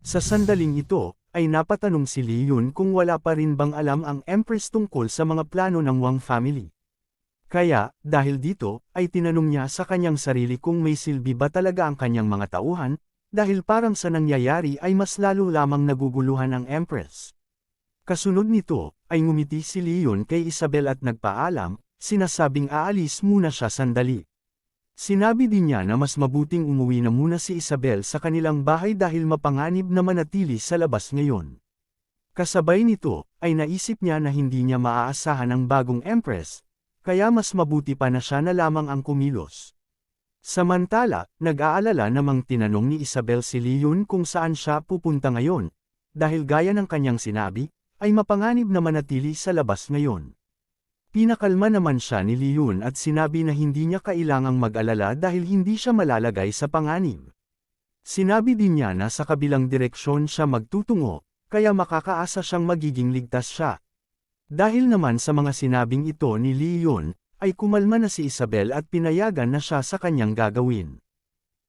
Sa sandaling ito, ay napatanong si Li Yun kung wala pa rin bang alam ang Empress tungkol sa mga plano ng Wang family. Kaya, dahil dito, ay tinanong niya sa kanyang sarili kung may silbi ba talaga ang kanyang mga tauhan, dahil parang sa nangyayari ay mas lalo lamang naguguluhan ang Empress. Kasunod nito, ay ngumiti si Li Yun kay Isabel at nagpaalam, sinasabing aalis muna siya sandali. Sinabi din niya na mas mabuting umuwi na muna si Isabel sa kanilang bahay dahil mapanganib na manatili sa labas ngayon. Kasabay nito, ay naisip niya na hindi niya maaasahan ang bagong Empress, kaya mas mabuti pa na siya na lamang ang kumilos. Samantala, nag-aalala namang tinanong ni Isabel si Li Yun kung saan siya pupunta ngayon, dahil gaya ng kanyang sinabi, ay mapanganib na manatili sa labas ngayon. Pinakalma naman siya ni Li Yun at sinabi na hindi niya kailangang mag-alala dahil hindi siya malalagay sa panganib. Sinabi din niya na sa kabilang direksyon siya magtutungo, kaya makakaasa siyang magiging ligtas siya. Dahil naman sa mga sinabing ito ni Li Yun, ay kumalma na si Isabel at pinayagan na siya sa kanyang gagawin.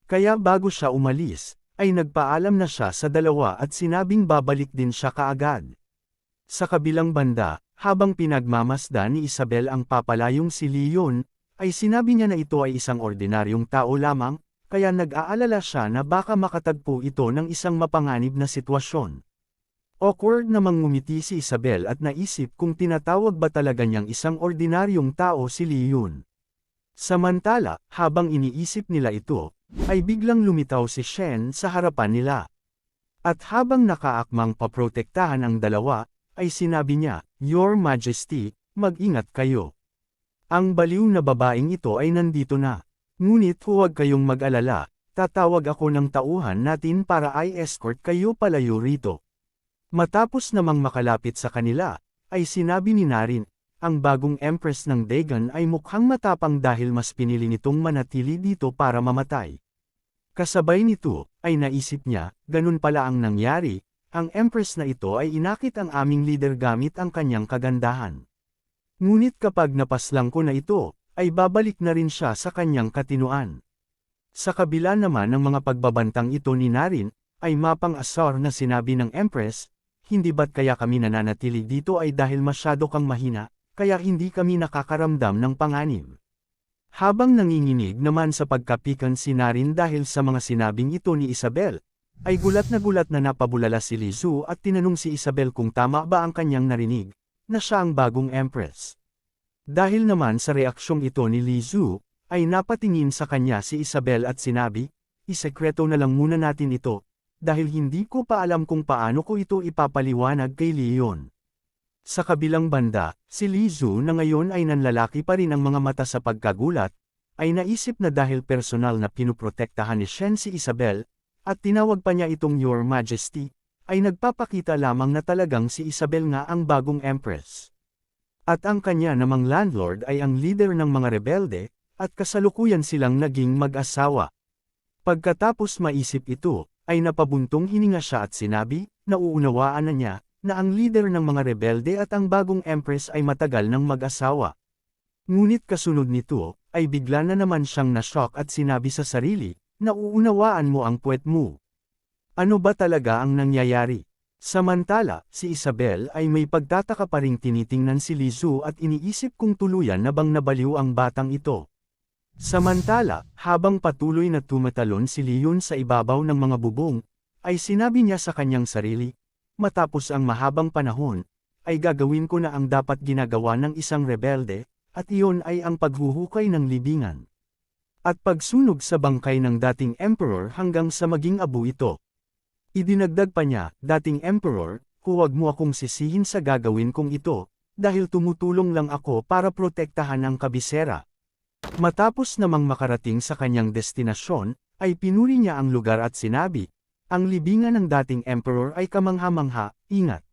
Kaya bago siya umalis, ay nagpaalam na siya sa dalawa at sinabing babalik din siya kaagad. Sa kabilang banda, habang pinagmamasdan ni Isabel ang papalayong si Li Yun, ay sinabi niya na ito ay isang ordinaryong tao lamang, kaya nag-aalala siya na baka makatagpo ito ng isang mapanganib na sitwasyon. Awkward namang ngumiti si Isabel at naisip kung tinatawag ba talaga niyang isang ordinaryong tao si Li Yun. Samantala, habang iniisip nila ito, ay biglang lumitaw si Shen sa harapan nila. At habang nakaakmang paprotektahan ang dalawa, ay sinabi niya, "Your Majesty, mag-ingat kayo. Ang baliw na babaeng ito ay nandito na. Ngunit huwag kayong mag-alala, tatawag ako ng tauhan natin para i-escort kayo palayo rito." Matapos namang makalapit sa kanila, ay sinabi ni Narin, ang bagong Empress ng Dagon ay mukhang matapang dahil mas pinili nitong manatili dito para mamatay. Kasabay nito, ay naisip niya, ganun pala ang nangyari. Ang Empress na ito ay inakit ang aming leader gamit ang kanyang kagandahan. Ngunit kapag napaslang ko na ito, ay babalik na rin siya sa kanyang katinuan. Sa kabila naman ng mga pagbabantang ito ni Narin, ay mapang-asar na sinabi ng Empress, hindi ba't kaya kami nananatili dito ay dahil masyado kang mahina, kaya hindi kami nakakaramdam ng panganib. Habang nanginginig naman sa pagkapikan si Narin dahil sa mga sinabing ito ni Isabel, ay gulat na napabulala si Li Zhu at tinanong si Isabel kung tama ba ang kanyang narinig, na siya ang bagong Empress. Dahil naman sa reaksyong ito ni Li Zhu, ay napatingin sa kanya si Isabel at sinabi, isekreto na lang muna natin ito, dahil hindi ko pa alam kung paano ko ito ipapaliwanag kay Li Yun. Sa kabilang banda, si Li Zhu na ngayon ay nanlalaki pa rin ang mga mata sa pagkagulat, ay naisip na dahil personal na pinuprotektahan ni Shen si Isabel, at tinawag pa niya itong Your Majesty, ay nagpapakita lamang na talagang si Isabel nga ang bagong Empress. At ang kanya namang landlord ay ang leader ng mga rebelde, at kasalukuyan silang naging mag-asawa. Pagkatapos maisip ito, ay napabuntong hininga siya at sinabi, nauunawaan na niya, na ang leader ng mga rebelde at ang bagong Empress ay matagal ng mag-asawa. Ngunit kasunod nito, ay bigla na naman siyang na-shock at sinabi sa sarili, nauunawaan mo ang puwet mo. Ano ba talaga ang nangyayari? Samantala, si Isabel ay may pagtataka pa ring tinitingnan si Li Zhu at iniisip kung tuluyan na bang nabaliw ang batang ito. Samantala, habang patuloy na tumatalon si Li Yun sa ibabaw ng mga bubong, ay sinabi niya sa kanyang sarili, matapos ang mahabang panahon, ay gagawin ko na ang dapat ginagawa ng isang rebelde, at iyon ay ang paghuhukay ng libingan. At pagsunog sa bangkay ng dating emperor hanggang sa maging abo ito. Idinagdag pa niya, dating emperor, huwag mo akong sisihin sa gagawin kong ito, dahil tumutulong lang ako para protektahan ang kabisera. Matapos namang makarating sa kanyang destinasyon, ay pinuri niya ang lugar at sinabi, ang libingan ng dating emperor ay kamangha-mangha, ingat.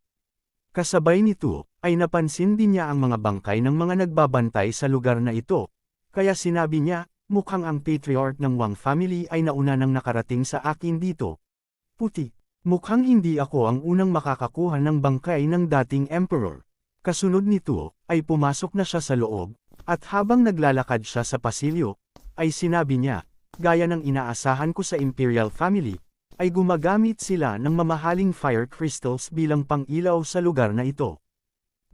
Kasabay nito, ay napansin din niya ang mga bangkay ng mga nagbabantay sa lugar na ito, kaya sinabi niya, mukhang ang patriarch ng Wang family ay nauna nang nakarating sa akin dito. Puti, mukhang hindi ako ang unang makakakuha ng bangkay ng dating emperor. Kasunod nito, ay pumasok na siya sa loob, at habang naglalakad siya sa pasilyo, ay sinabi niya, gaya ng inaasahan ko sa imperial family, ay gumagamit sila ng mamahaling fire crystals bilang pang-ilaw sa lugar na ito.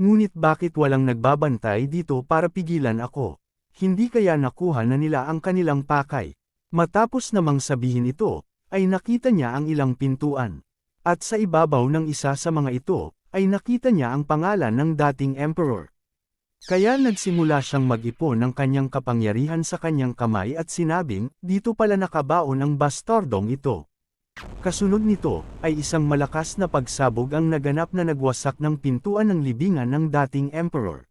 Ngunit bakit walang nagbabantay dito para pigilan ako? Hindi kaya nakuha na nila ang kanilang pakay? Matapos namang sabihin ito, ay nakita niya ang ilang pintuan. At sa ibabaw ng isa sa mga ito, ay nakita niya ang pangalan ng dating emperor. Kaya nagsimula siyang mag-ipon ng kanyang kapangyarihan sa kanyang kamay at sinabing, dito pala nakabaon ang bastardong ito. Kasunod nito, ay isang malakas na pagsabog ang naganap na nagwasak ng pintuan ng libingan ng dating emperor.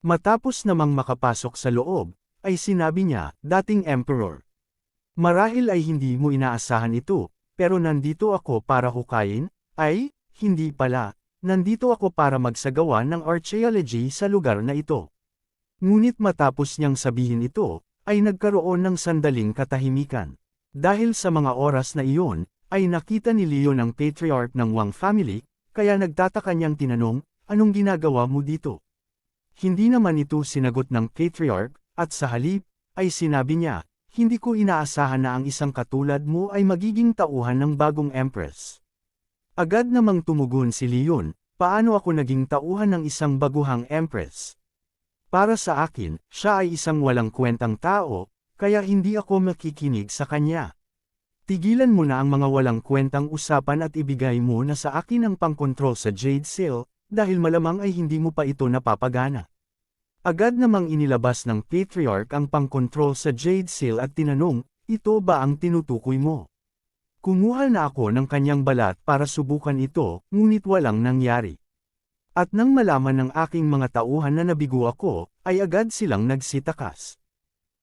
Matapos namang makapasok sa loob, ay sinabi niya, dating emperor. Marahil ay hindi mo inaasahan ito, pero nandito ako para hukayin, ay, hindi pala. Nandito ako para magsagawa ng archaeology sa lugar na ito. Ngunit matapos niyang sabihin ito, ay nagkaroon ng sandaling katahimikan. Dahil sa mga oras na iyon, ay nakita ni Leon ang patriarch ng Wang family, kaya nagtataka niyang tinanong, anong ginagawa mo dito? Hindi naman ito sinagot ng patriarch, at sa halip, ay sinabi niya, hindi ko inaasahan na ang isang katulad mo ay magiging tauhan ng bagong empress. Agad namang tumugon si Leon, paano ako naging tauhan ng isang baguhang empress? Para sa akin, siya ay isang walang kwentang tao, kaya hindi ako makikinig sa kanya. Tigilan mo na ang mga walang kwentang usapan at ibigay mo na sa akin ang pangkontrol sa Jade Seal, dahil malamang ay hindi mo pa ito napapagana. Agad namang inilabas ng patriarch ang pangkontrol sa Jade Seal at tinanong, ito ba ang tinutukoy mo? Kumuha na ako ng kanyang balat para subukan ito, ngunit walang nangyari. At nang malaman ng aking mga tauhan na nabigo ako, ay agad silang nagsitakas.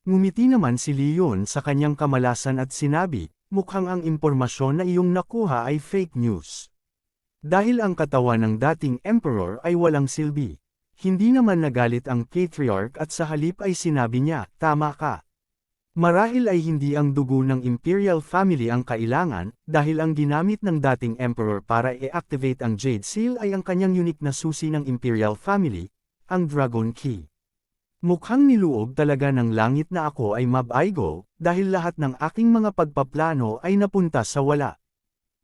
Ngumiti naman si Leon sa kanyang kamalasan at sinabi, mukhang ang impormasyon na iyong nakuha ay fake news. Dahil ang katawan ng dating emperor ay walang silbi. Hindi naman nagalit ang patriarch at sa halip ay sinabi niya, tama ka. Marahil ay hindi ang dugo ng imperial family ang kailangan, dahil ang ginamit ng dating emperor para i-activate ang Jade Seal ay ang kanyang unique na susi ng imperial family, ang Dragon Key. Mukhang niluog talaga ng langit na ako ay mabaigo, dahil lahat ng aking mga pagpaplano ay napunta sa wala.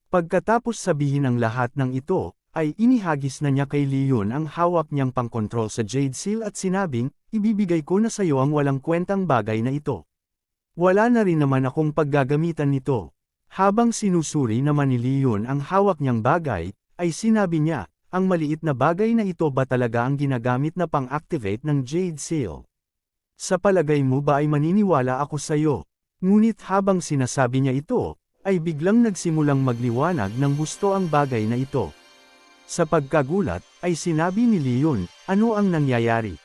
Pagkatapos sabihin ang lahat ng ito, ay inihagis na niya kay Leon ang hawak niyang pangkontrol sa Jade Seal at sinabing, ibibigay ko na sa iyo ang walang kwentang bagay na ito. Wala na rin naman akong paggagamitan nito. Habang sinusuri naman ni Leon ang hawak niyang bagay, ay sinabi niya, ang maliit na bagay na ito ba talaga ang ginagamit na pang-activate ng Jade Seal? Sa palagay mo ba ay maniniwala ako sa iyo? Ngunit habang sinasabi niya ito, ay biglang nagsimulang magliwanag ng gusto ang bagay na ito. Sa pagkagulat, ay sinabi ni Leon, ano ang nangyayari?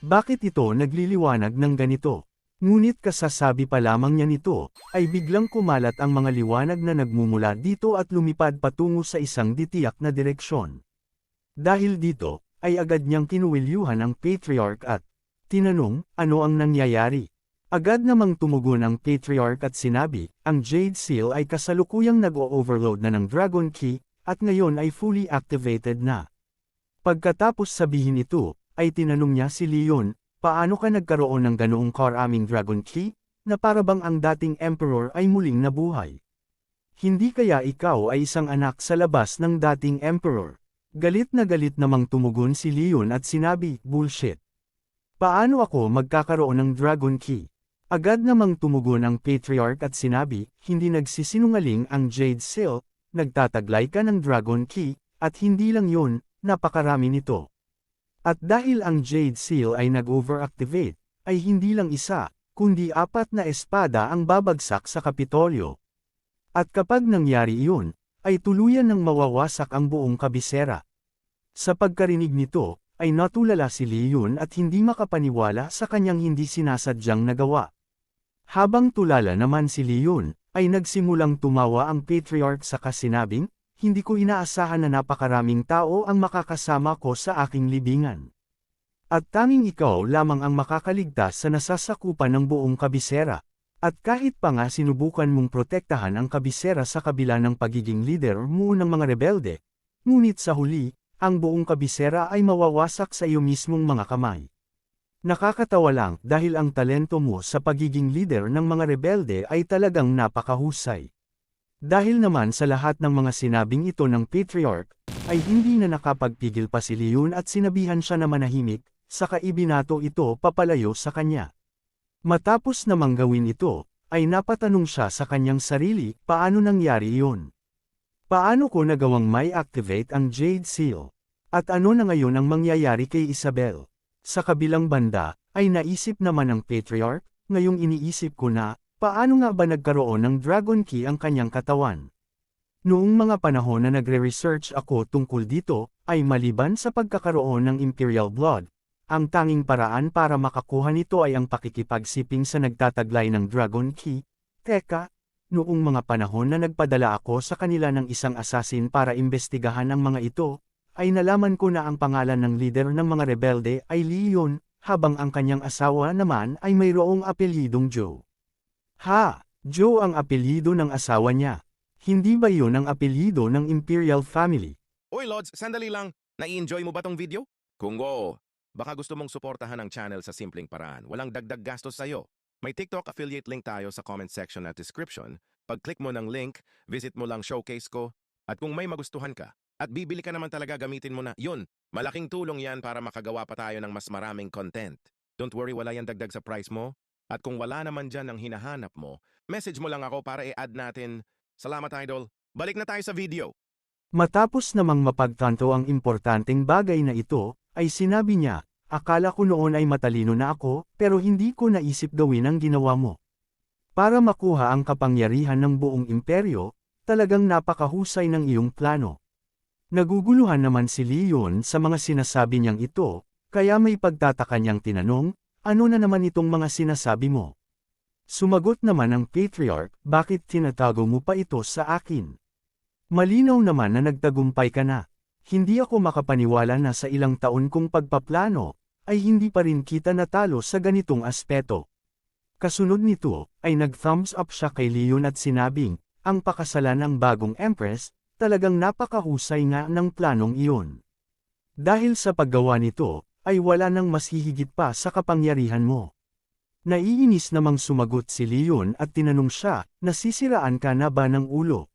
Bakit ito nagliliwanag ng ganito? Ngunit kasasabi pa lamang niya nito, ay biglang kumalat ang mga liwanag na nagmumula dito at lumipad patungo sa isang ditiyak na direksyon. Dahil dito, ay agad niyang kinuwilyuhan ang patriarch at tinanong, ano ang nangyayari? Agad namang tumugon ang patriarch at sinabi, ang Jade Seal ay kasalukuyang nag-o-overload na ng Dragon Key, at ngayon ay fully activated na. Pagkatapos sabihin ito, ay tinanong niya si Leon, paano ka nagkaroon ng ganoong karaming Dragon Key, na para bang ang dating emperor ay muling nabuhay? Hindi kaya ikaw ay isang anak sa labas ng dating emperor? Galit na galit namang tumugon si Leon at sinabi, bullshit. Paano ako magkakaroon ng Dragon Key? Agad namang tumugon ang patriarch at sinabi, hindi nagsisinungaling ang Jade Seal, nagtataglay ka ng Dragon Key, at hindi lang yun, napakarami nito. At dahil ang Jade Seal ay nag-overactivate, ay hindi lang isa, kundi 4 na espada ang babagsak sa Kapitolyo. At kapag nangyari iyon, ay tuluyan ng mawawasak ang buong kabisera. Sa pagkarinig nito, ay natulala si Leon at hindi makapaniwala sa kanyang hindi sinasadyang nagawa. Habang tulala naman si Leon, ay nagsimulang tumawa ang patriarch sa kasinabing, hindi ko inaasahan na napakaraming tao ang makakasama ko sa aking libingan. At tanging ikaw lamang ang makakaligtas sa nasasakupan ng buong kabisera. At kahit pa nga sinubukan mong protektahan ang kabisera sa kabila ng pagiging leader mo ng mga rebelde, ngunit sa huli, ang buong kabisera ay mawawasak sa iyo mismong mga kamay. Nakakatawa lang dahil ang talento mo sa pagiging leader ng mga rebelde ay talagang napakahusay. Dahil naman sa lahat ng mga sinabing ito ng Patriarch, ay hindi na nakapagpigil pa si Leon at sinabihan siya na manahimik, saka ibinato ito papalayo sa kanya. Matapos namang gawin ito, ay napatanong siya sa kanyang sarili, paano nangyari iyon? Paano ko nagawang may activate ang Jade Seal? At ano na ngayon ang mangyayari kay Isabel? Sa kabilang banda, ay naisip naman ng Patriarch, ngayong iniisip ko na, paano nga ba nagkaroon ng Dragon Key ang kanyang katawan? Noong mga panahon na nagre-research ako tungkol dito, ay maliban sa pagkakaroon ng Imperial Blood, ang tanging paraan para makakuha nito ay ang pakikipagsiping sa nagtataglay ng Dragon Key. Teka, noong mga panahon na nagpadala ako sa kanila ng isang assassin para imbestigahan ang mga ito, ay nalaman ko na ang pangalan ng leader ng mga rebelde ay Leon, habang ang kanyang asawa naman ay mayroong apelyidong Joe. Ha! Joe ang apelyido ng asawa niya. Hindi ba yun ang apelyido ng Imperial Family? Uy Lods, sandali lang. Nai-enjoy mo ba tong video? Kung oo, baka gusto mong suportahan ang channel sa simpleng paraan. Walang dagdag gastos sa'yo. May TikTok affiliate link tayo sa comment section at description. Pag-click mo ng link, visit mo lang showcase ko. At kung may magustuhan ka, at bibili ka naman talaga gamitin mo na, yun, malaking tulong yan para makagawa pa tayo ng mas maraming content. Don't worry, wala yan dagdag sa price mo. At kung wala naman dyan ang hinahanap mo, message mo lang ako para i-add natin. Salamat idol. Balik na tayo sa video. Matapos namang mapagtanto ang importanteng bagay na ito, ay sinabi niya, akala ko noon ay matalino na ako, pero hindi ko naisip gawin ang ginawa mo. Para makuha ang kapangyarihan ng buong imperyo, talagang napakahusay ng iyong plano. Naguguluhan naman si Leon sa mga sinasabi niyang ito, kaya may pagtataka niyang tinanong, ano na naman itong mga sinasabi mo? Sumagot naman ang Patriarch, bakit tinatago mo pa ito sa akin? Malinaw naman na nagtagumpay ka na. Hindi ako makapaniwala na sa ilang taon kong pagpaplano, ay hindi pa rin kita natalo sa ganitong aspeto. Kasunod nito, ay nag-thumbs up siya kay Leon at sinabing, ang pakasalan ng bagong Empress, talagang napakahusay nga ng planong iyon. Dahil sa paggawa nito, ay wala nang mas hihigit pa sa kapangyarihan mo. Naiinis namang sumagot si Leon at tinanong siya, nasisiraan ka na ba ng ulo?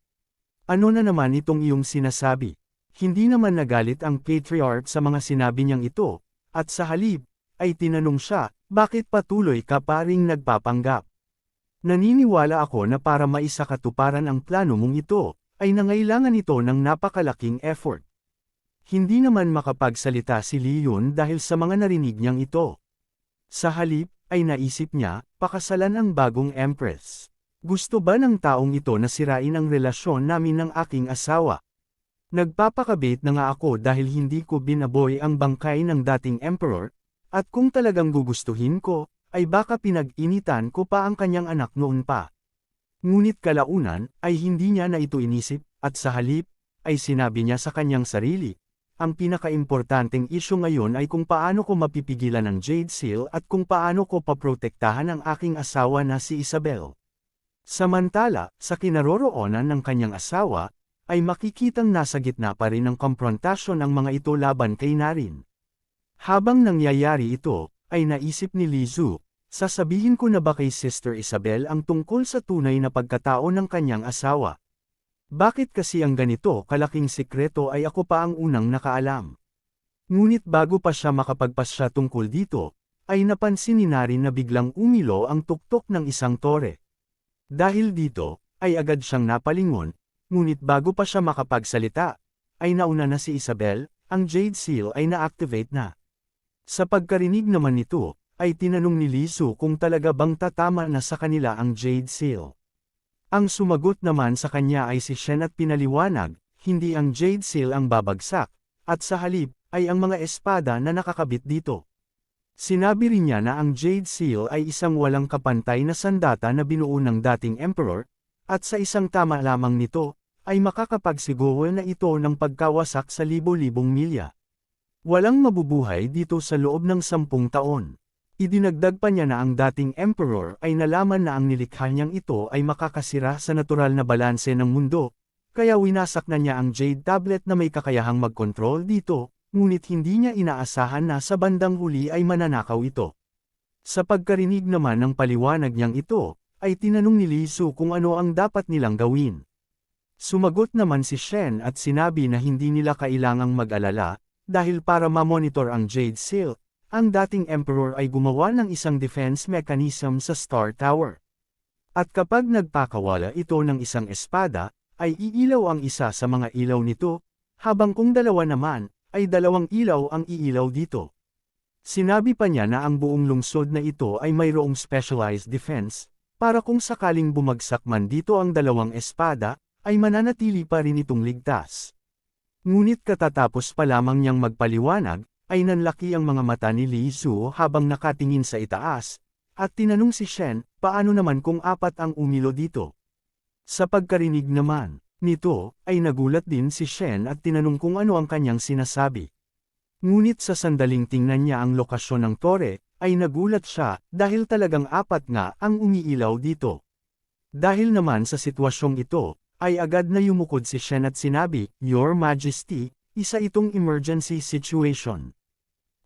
Ano na naman itong iyong sinasabi? Hindi naman nagalit ang Patriarch sa mga sinabi niyang ito, at sa halip, ay tinanong siya, bakit patuloy ka pa ring nagpapanggap? Naniniwala ako na para maisakatuparan ang plano mong ito, ay nangailangan ito ng napakalaking effort. Hindi naman makapagsalita si Leon dahil sa mga narinig niyang ito. Sa halip, ay naisip niya, pakasalan ang bagong Empress. Gusto ba ng taong ito na sirain ang relasyon namin ng aking asawa? Nagpapakabait na nga ako dahil hindi ko binaboy ang bangkay ng dating Emperor, at kung talagang gugustuhin ko, ay baka pinag-initan ko pa ang kanyang anak noon pa. Ngunit kalaunan, ay hindi niya na ito inisip, at sa halip, ay sinabi niya sa kanyang sarili, ang pinakaimportanteng isyu ngayon ay kung paano ko mapipigilan ang Jade Seal at kung paano ko paprotektahan ang aking asawa na si Isabel. Samantala, sa kinaroroonan ng kanyang asawa, ay makikitang nasa gitna pa rin ng komprontasyon ang mga ito laban kay Naren. Habang nangyayari ito, ay naisip ni Lizu, sasabihin ko na ba kay Sister Isabel ang tungkol sa tunay na pagkatao ng kanyang asawa? Bakit kasi ang ganito kalaking sikreto ay ako pa ang unang nakaalam? Ngunit bago pa siya makapagpasya tungkol dito, ay napansin ni Naren na biglang umilo ang tuktok ng isang tore. Dahil dito, ay agad siyang napalingon, ngunit bago pa siya makapagsalita, ay nauna na si Isabel, ang Jade Seal ay na-activate na. Sa pagkarinig naman nito, ay tinanong ni Lizu kung talaga bang tatama na sa kanila ang Jade Seal. Ang sumagot naman sa kanya ay si Shen at pinaliwanag, hindi ang Jade Seal ang babagsak, at sa halip, ay ang mga espada na nakakabit dito. Sinabi rin niya na ang Jade Seal ay isang walang kapantay na sandata na binuo ng dating Emperor, at sa isang tama lamang nito, ay makakapagsiguro na ito ng pagkawasak sa libo-libong milya. Walang mabubuhay dito sa loob ng 10 taon. Idinagdag pa niya na ang dating Emperor ay nalaman na ang nilikha niyang ito ay makakasira sa natural na balanse ng mundo, kaya winasak na niya ang Jade Tablet na may kakayahang mag-control dito, ngunit hindi niya inaasahan na sa bandang huli ay mananakaw ito. Sa pagkarinig naman ng paliwanag niyang ito, ay tinanong ni Lizu kung ano ang dapat nilang gawin. Sumagot naman si Shen at sinabi na hindi nila kailangang mag-alala, dahil para ma-monitor ang Jade Seal, ang dating Emperor ay gumawa ng isang defense mechanism sa Star Tower. At kapag nagpakawala ito ng isang espada, ay iilaw ang isa sa mga ilaw nito, habang kung dalawa naman, ay dalawang ilaw ang iilaw dito. Sinabi pa niya na ang buong lungsod na ito ay mayroong specialized defense, para kung sakaling bumagsak man dito ang dalawang espada, ay mananatili pa rin itong ligtas. Ngunit katatapos pa lamang niyang magpaliwanag, ay nanlaki ang mga mata ni Li Su habang nakatingin sa itaas, at tinanong si Shen, paano naman kung apat ang umilo dito? Sa pagkarinig naman nito, ay nagulat din si Shen at tinanong kung ano ang kanyang sinasabi. Ngunit sa sandaling tingnan niya ang lokasyon ng tore, ay nagulat siya dahil talagang apat nga ang umiilaw dito. Dahil naman sa sitwasyong ito, ay agad na yumukod si Shen at sinabi, Your Majesty, isa itong emergency situation.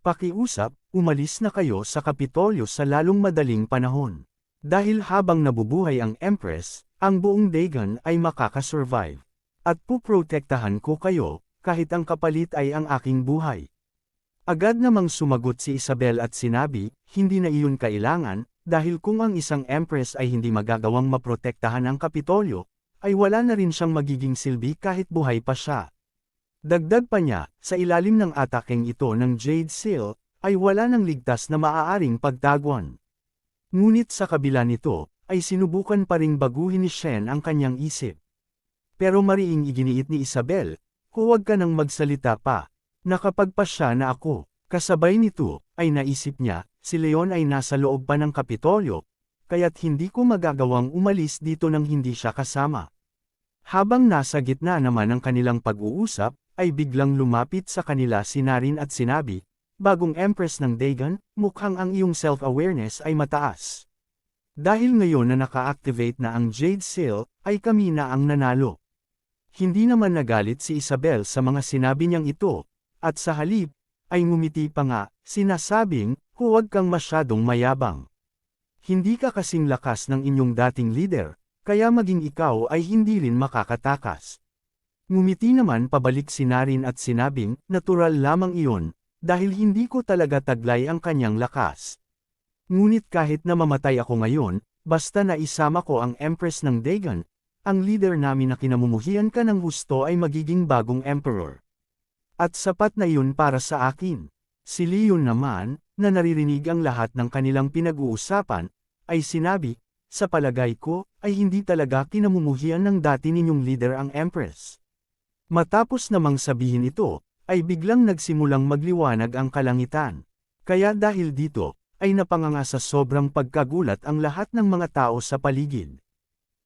Pakiusap, umalis na kayo sa Kapitolyo sa lalong madaling panahon. Dahil habang nabubuhay ang Empress, ang buong Dagon ay makakasurvive. At puprotektahan ko kayo, kahit ang kapalit ay ang aking buhay. Agad namang sumagot si Isabel at sinabi, hindi na iyon kailangan, dahil kung ang isang Empress ay hindi magagawang maprotektahan ang Kapitolyo, ay wala na rin siyang magiging silbi kahit buhay pa siya. Dagdag pa niya, sa ilalim ng atakeng ito ng Jade Seal, ay wala nang ligtas na maaaring pagtaguan. Ngunit sa kabila nito, ay sinubukan pa ring baguhin ni Shen ang kanyang isip. Pero mariing iginiit ni Isabel, huwag ka nang magsalita pa. Nakapagpa siya na ako. Kasabay nito, ay naisip niya, si Leon ay nasa loob pa ng Kapitolyo, kaya't hindi ko magagawang umalis dito nang hindi siya kasama. Habang nasa gitna naman ng kanilang pag-uusap, ay biglang lumapit sa kanila si Narin at sinabi, Bagong Empress ng Dagon, mukhang ang iyong self-awareness ay mataas. Dahil ngayon na naka-activate na ang Jade Seal, ay kami na ang nanalo. Hindi naman nagalit si Isabel sa mga sinabi niyang ito, at sa halip, ay ngumiti pa nga, sinasabing, huwag kang masyadong mayabang. Hindi ka kasing lakas ng inyong dating leader, kaya maging ikaw ay hindi rin makakatakas. Ngumiti naman pabalik si Narin at sinabing, natural lamang iyon, dahil hindi ko talaga taglay ang kanyang lakas. Ngunit kahit na mamatay ako ngayon, basta na isama ko ang Empress ng Dagon, ang leader namin na kinamumuhian ka ng husto ay magiging bagong Emperor. At sapat na iyon para sa akin. Si Leon naman, na naririnig ang lahat ng kanilang pinag-uusapan, ay sinabi, sa palagay ko, ay hindi talaga kinamumuhian ng dati ninyong leader ang Empress. Matapos namang sabihin ito, ay biglang nagsimulang magliwanag ang kalangitan. Kaya dahil dito, ay napanganga sa sobrang pagkagulat ang lahat ng mga tao sa paligid.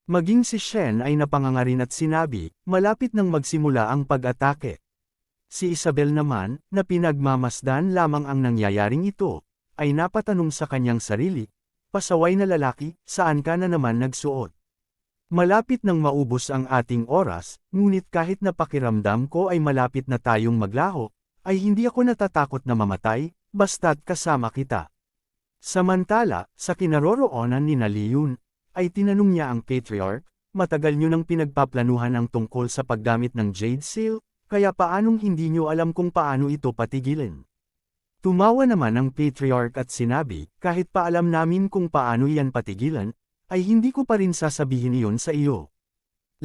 Maging si Shen ay napanganga rin at sinabi, malapit nang magsimula ang pag-atake. Si Isabel naman, na pinagmamasdan lamang ang nangyayaring ito, ay napatanong sa kanyang sarili, pasaway na lalaki, saan ka na naman nagsuot? Malapit nang maubos ang ating oras, ngunit kahit na pakiramdam ko ay malapit na tayong maglaho, ay hindi ako natatakot na mamatay, basta't kasama kita. Samantala, sa kinaroroonan ni Leon, ay tinanong niya ang Patriarch, matagal niyo nang pinagpaplanuhan ang tungkol sa paggamit ng Jade Seal, kaya paanong hindi niyo alam kung paano ito patigilin? Tumawa naman ang Patriarch at sinabi, kahit pa alam namin kung paano iyan patigilan, ay hindi ko pa rin sasabihin iyon sa iyo.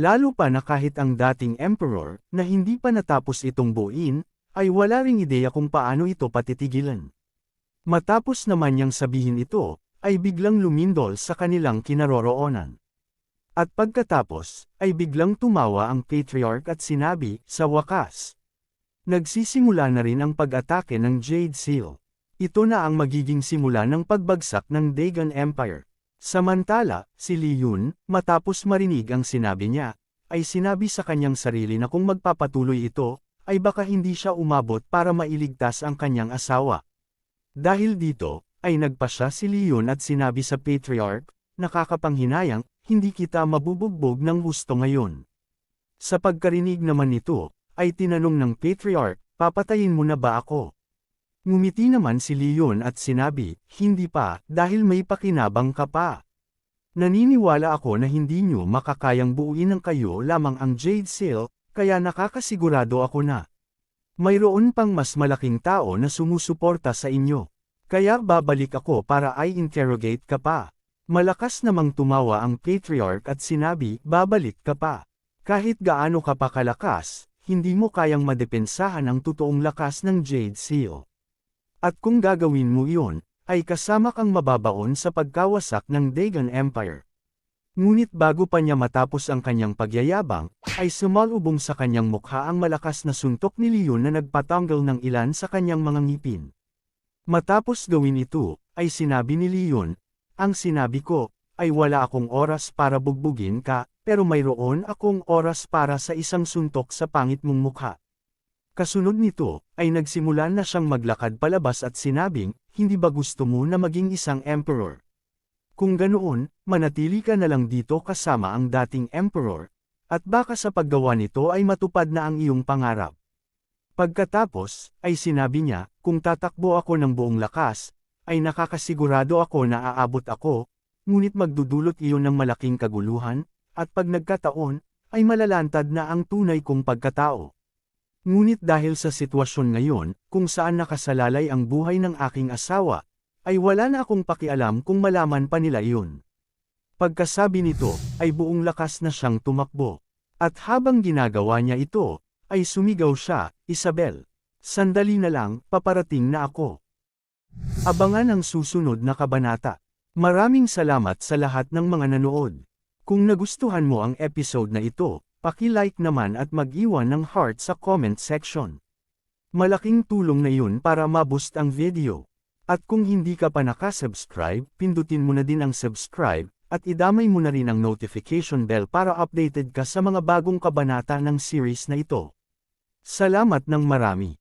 Lalo pa na kahit ang dating Emperor, na hindi pa natapos itong buuin, ay wala ring ideya kung paano ito patitigilan. Matapos naman niyang sabihin ito, ay biglang lumindol sa kanilang kinaroroonan. At pagkatapos, ay biglang tumawa ang Patriarch at sinabi, sa wakas. Nagsisimula na rin ang pag-atake ng Jade Seal. Ito na ang magiging simula ng pagbagsak ng Dagon Empire. Samantala, si Leon, matapos marinig ang sinabi niya, ay sinabi sa kanyang sarili na kung magpapatuloy ito, ay baka hindi siya umabot para mailigtas ang kanyang asawa. Dahil dito, ay nagpasya si Leon at sinabi sa Patriarch, nakakapanghinayang, hindi kita mabubugbog ng husto ngayon. Sa pagkarinig naman nito, ay tinanong ng Patriarch, papatayin mo na ba ako? Ngumiti naman si Leon at sinabi, hindi pa, dahil may pakinabang ka pa. Naniniwala ako na hindi nyo makakayang buuin ng kayo lamang ang Jade Seal, kaya nakakasigurado ako na mayroon pang mas malaking tao na sumusuporta sa inyo. Kaya babalik ako para i-interrogate ka pa. Malakas namang tumawa ang patriarch at sinabi, babalik ka pa. Kahit gaano ka pa kalakas, hindi mo kayang madepensahan ang totoong lakas ng Jade Seal. At kung gagawin mo iyon, ay kasama kang mababaon sa pagkawasak ng Dagon Empire. Ngunit bago pa niya matapos ang kanyang pagyayabang, ay sumalubong sa kanyang mukha ang malakas na suntok ni Leon na nagpatanggal ng ilan sa kanyang mga ngipin. Matapos gawin ito, ay sinabi ni Leon, ang sinabi ko, ay wala akong oras para bugbugin ka, pero mayroon akong oras para sa isang suntok sa pangit mong mukha. Kasunod nito, ay nagsimula na siyang maglakad palabas at sinabing, hindi ba gusto mo na maging isang emperor? Kung ganoon, manatili ka na lang dito kasama ang dating emperor, at baka sa paggawa nito ay matupad na ang iyong pangarap. Pagkatapos, ay sinabi niya, kung tatakbo ako ng buong lakas, ay nakakasigurado ako na aabot ako, ngunit magdudulot iyon ng malaking kaguluhan, at pag nagkataon, ay malalantad na ang tunay kong pagkatao. Ngunit dahil sa sitwasyon ngayon, kung saan nakasalalay ang buhay ng aking asawa, ay wala na akong pakialam kung malaman pa nila iyon. Pagkasabi nito, ay buong lakas na siyang tumakbo. At habang ginagawa niya ito, ay sumigaw siya, Isabel. Sandali na lang, paparating na ako. Abangan ang susunod na kabanata. Maraming salamat sa lahat ng mga nanood. Kung nagustuhan mo ang episode na ito, paki-like naman at mag-iwan ng heart sa comment section. Malaking tulong na yun para ma-boost ang video. At kung hindi ka pa nakasubscribe, pindutin mo na din ang subscribe, at idamay mo na rin ang notification bell para updated ka sa mga bagong kabanata ng series na ito. Salamat ng marami.